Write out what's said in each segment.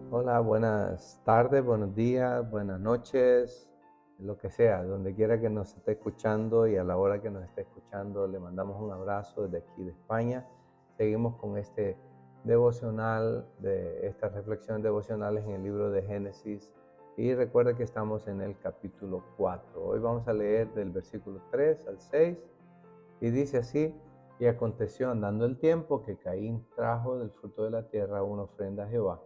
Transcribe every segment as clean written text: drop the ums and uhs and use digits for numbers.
Hola, buenas tardes, buenos días, buenas noches, lo que sea, donde quiera que nos esté escuchando y a la hora que nos esté escuchando, le mandamos un abrazo desde aquí de España. Seguimos con este devocional, de estas reflexiones devocionales en el libro de Génesis y recuerda que estamos en el capítulo 4. Hoy vamos a leer del versículo 3 al 6 y dice así: y aconteció andando el tiempo que Caín trajo del fruto de la tierra una ofrenda a Jehová.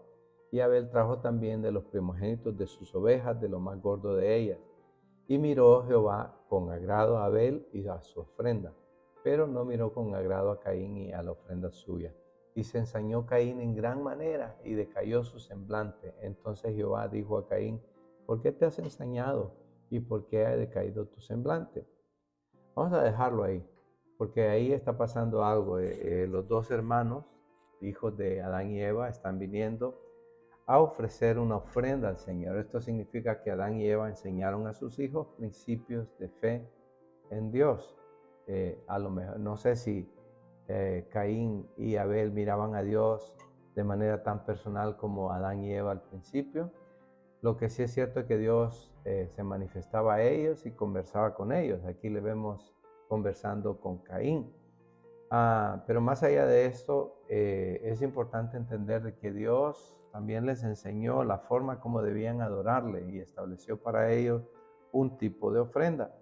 Y Abel trajo también de los primogénitos de sus ovejas, de lo más gordo de ellas. Y miró Jehová con agrado a Abel y a su ofrenda, pero no miró con agrado a Caín y a la ofrenda suya. Y se ensañó Caín en gran manera y decayó su semblante. Entonces Jehová dijo a Caín: ¿por qué te has ensañado y por qué ha decaído tu semblante? Vamos a dejarlo ahí, porque ahí está pasando algo. Los dos hermanos, hijos de Adán y Eva, están viniendo a ofrecer una ofrenda al Señor. Esto significa que Adán y Eva enseñaron a sus hijos principios de fe en Dios. A lo mejor, no sé si Caín y Abel miraban a Dios de manera tan personal como Adán y Eva al principio. Lo que sí es cierto es que Dios se manifestaba a ellos y conversaba con ellos. Aquí le vemos conversando con Caín. Pero más allá de esto, es importante entender de que Dios también les enseñó la forma como debían adorarle y estableció para ellos un tipo de ofrenda.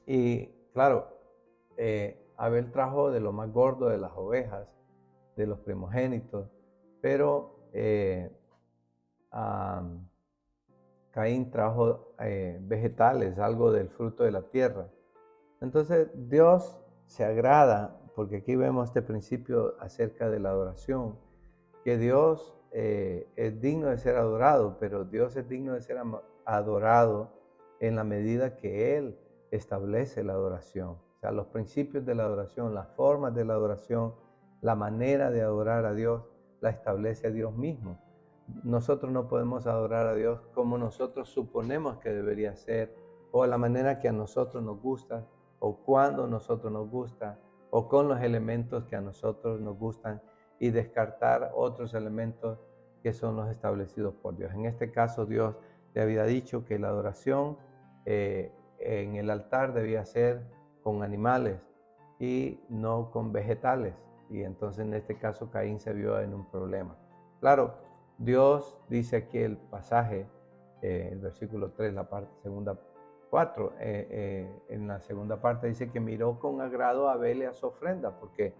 Y claro, Abel trajo de lo más gordo de las ovejas, de los primogénitos, pero Caín trajo vegetales, algo del fruto de la tierra. Entonces Dios se agrada, porque aquí vemos este principio acerca de la adoración, que Dios es digno de ser adorado, pero Dios es digno de ser adorado en la medida que Él establece la adoración. O sea, los principios de la adoración, las formas de la adoración, la manera de adorar a Dios, la establece Dios mismo. Nosotros no podemos adorar a Dios como nosotros suponemos que debería ser, o a la manera que a nosotros nos gusta, o cuando a nosotros nos gusta, o con los elementos que a nosotros nos gustan, y descartar otros elementos que son los establecidos por Dios. En este caso, Dios le había dicho que la adoración en el altar debía ser con animales y no con vegetales. Y entonces en este caso Caín se vio en un problema. Claro, Dios dice aquí el pasaje, el versículo 3, la parte segunda 4, en la segunda parte dice que miró con agrado a Abel y a su ofrenda, porque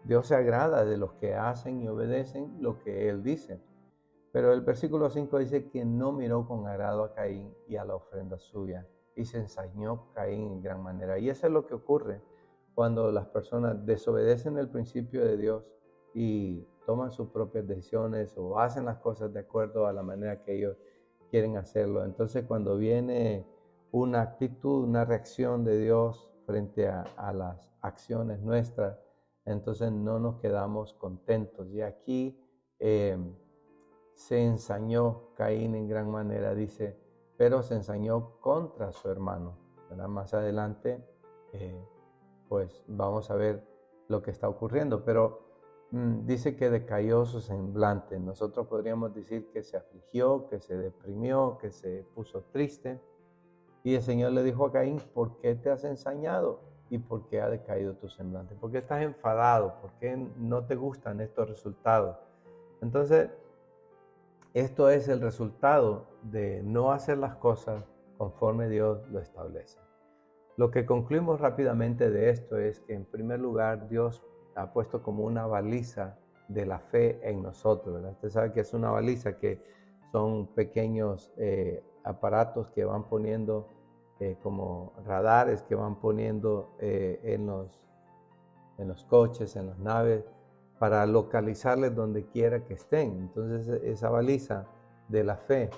Dios se agrada de los que hacen y obedecen lo que Él dice. Pero el versículo 5 dice que no miró con agrado a Caín y a la ofrenda suya, y se ensañó Caín en gran manera. Y eso es lo que ocurre cuando las personas desobedecen el principio de Dios y toman sus propias decisiones o hacen las cosas de acuerdo a la manera que ellos quieren hacerlo. Entonces cuando viene una actitud, una reacción de Dios frente a las acciones nuestras, entonces no nos quedamos contentos. Y aquí se ensañó Caín en gran manera, dice, pero se ensañó contra su hermano. ¿Verdad? Más adelante, pues vamos a ver lo que está ocurriendo, pero dice que decayó su semblante. Nosotros podríamos decir que se afligió, que se deprimió, que se puso triste. Y el Señor le dijo a Caín: ¿por qué te has ensañado? ¿Y por qué ha decaído tu semblante? ¿Por qué estás enfadado? ¿Por qué no te gustan estos resultados? Entonces, esto es el resultado de no hacer las cosas conforme Dios lo establece. Lo que concluimos rápidamente de esto es que, en primer lugar, Dios ha puesto como una baliza de la fe en nosotros, ¿verdad? Usted sabe que es una baliza, que son pequeños aparatos que van poniendo como radares que van poniendo en los coches, en las naves, para localizarles donde quiera que estén. Entonces esa baliza de la fe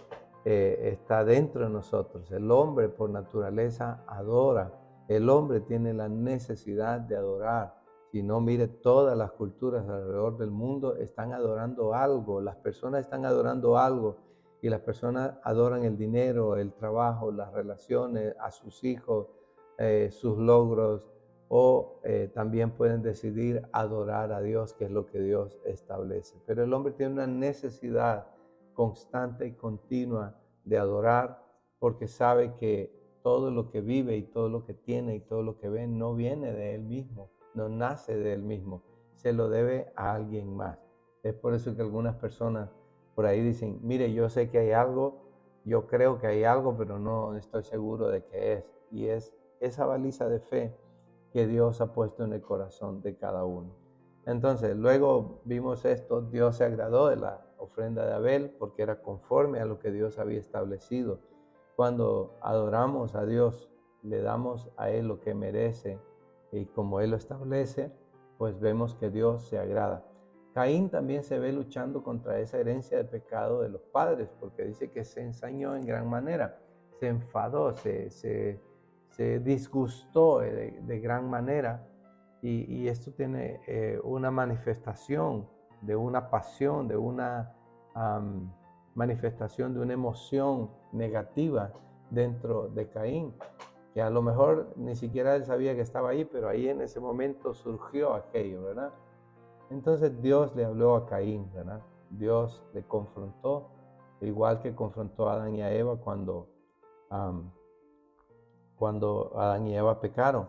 está dentro de nosotros. El hombre por naturaleza adora. El hombre tiene la necesidad de adorar. Si no, mire, todas las culturas alrededor del mundo están adorando algo. Las personas están adorando algo. Y las personas adoran el dinero, el trabajo, las relaciones, a sus hijos, sus logros, o también pueden decidir adorar a Dios, que es lo que Dios establece. Pero el hombre tiene una necesidad constante y continua de adorar, porque sabe que todo lo que vive y todo lo que tiene y todo lo que ve no viene de él mismo, no nace de él mismo, se lo debe a alguien más. Es por eso que algunas personas por ahí dicen, mire, yo sé que hay algo, yo creo que hay algo, pero no estoy seguro de qué es. Y es esa baliza de fe que Dios ha puesto en el corazón de cada uno. Entonces, luego vimos esto, Dios se agradó de la ofrenda de Abel porque era conforme a lo que Dios había establecido. Cuando adoramos a Dios, le damos a Él lo que merece y como Él lo establece, pues vemos que Dios se agrada. Caín también se ve luchando contra esa herencia de pecado de los padres, porque dice que se ensañó en gran manera, se enfadó, se disgustó de gran manera, y esto tiene una manifestación de una pasión, de una manifestación de una emoción negativa dentro de Caín, que a lo mejor ni siquiera él sabía que estaba ahí, pero ahí en ese momento surgió aquello, ¿verdad? Entonces Dios le habló a Caín, ¿verdad? Dios le confrontó, igual que confrontó a Adán y a Eva cuando Adán y Eva pecaron.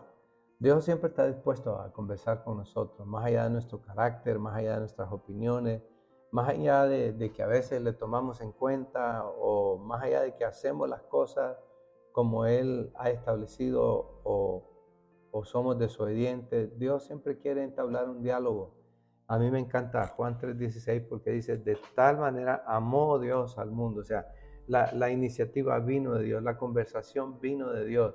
Dios siempre está dispuesto a conversar con nosotros, más allá de nuestro carácter, más allá de nuestras opiniones, más allá de que a veces le tomamos en cuenta o más allá de que hacemos las cosas como Él ha establecido o somos desobedientes. Dios siempre quiere entablar un diálogo. A mí me encanta Juan 3:16 porque dice, de tal manera amó Dios al mundo. O sea, la iniciativa vino de Dios, la conversación vino de Dios.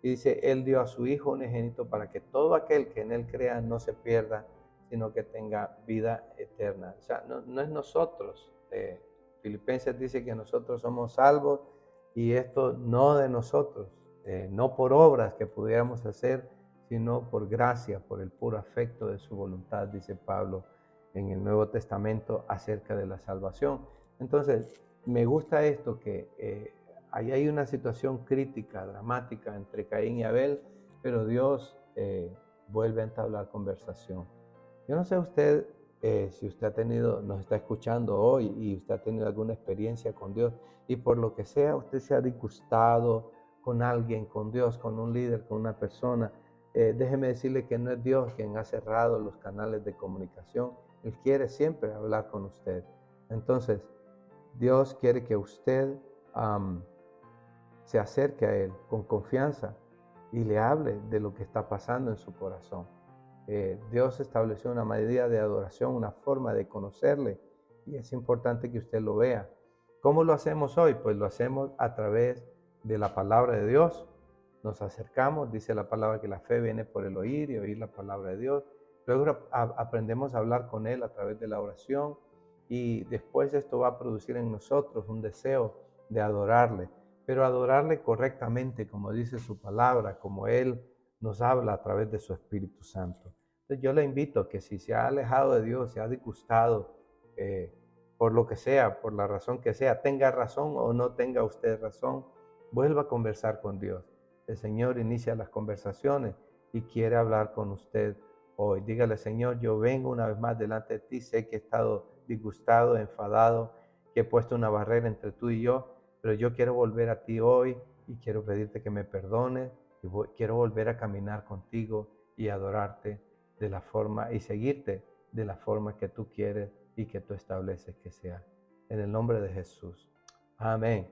Y dice, Él dio a su Hijo unigénito para que todo aquel que en Él crea no se pierda, sino que tenga vida eterna. O sea, no es nosotros. Filipenses dice que nosotros somos salvos y esto no de nosotros, no por obras que pudiéramos hacer, sino por gracia, por el puro afecto de su voluntad, dice Pablo en el Nuevo Testamento acerca de la salvación. Entonces, me gusta esto, que ahí hay una situación crítica, dramática entre Caín y Abel, pero Dios vuelve a entablar conversación. Yo no sé usted, si usted nos está escuchando hoy y usted ha tenido alguna experiencia con Dios y por lo que sea usted se ha disgustado con alguien, con Dios, con un líder, con una persona. Déjeme decirle que no es Dios quien ha cerrado los canales de comunicación. Él quiere siempre hablar con usted. Entonces, Dios quiere que usted se acerque a Él con confianza y le hable de lo que está pasando en su corazón. Dios estableció una medida de adoración, una forma de conocerle, y es importante que usted lo vea. ¿Cómo lo hacemos hoy? Pues lo hacemos a través de la palabra de Dios. Nos acercamos, dice la palabra que la fe viene por el oír y oír la palabra de Dios. Luego aprendemos a hablar con Él a través de la oración y después esto va a producir en nosotros un deseo de adorarle, pero adorarle correctamente, como dice su palabra, como Él nos habla a través de su Espíritu Santo. Entonces yo le invito a que si se ha alejado de Dios, se ha disgustado por lo que sea, por la razón que sea, tenga razón o no tenga usted razón, vuelva a conversar con Dios. El Señor inicia las conversaciones y quiere hablar con usted hoy. Dígale, Señor, yo vengo una vez más delante de ti, sé que he estado disgustado, enfadado, que he puesto una barrera entre tú y yo, pero yo quiero volver a ti hoy y quiero pedirte que me perdones y quiero volver a caminar contigo y adorarte de la forma y seguirte de la forma que tú quieres y que tú estableces que sea. En el nombre de Jesús. Amén.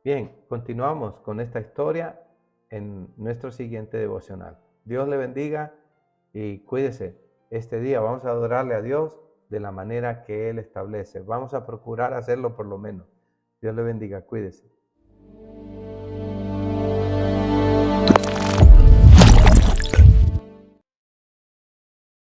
Bien, continuamos con esta historia en nuestro siguiente devocional. Dios le bendiga y cuídese. Este día vamos a adorarle a Dios de la manera que Él establece. Vamos a procurar hacerlo por lo menos. Dios le bendiga, cuídese.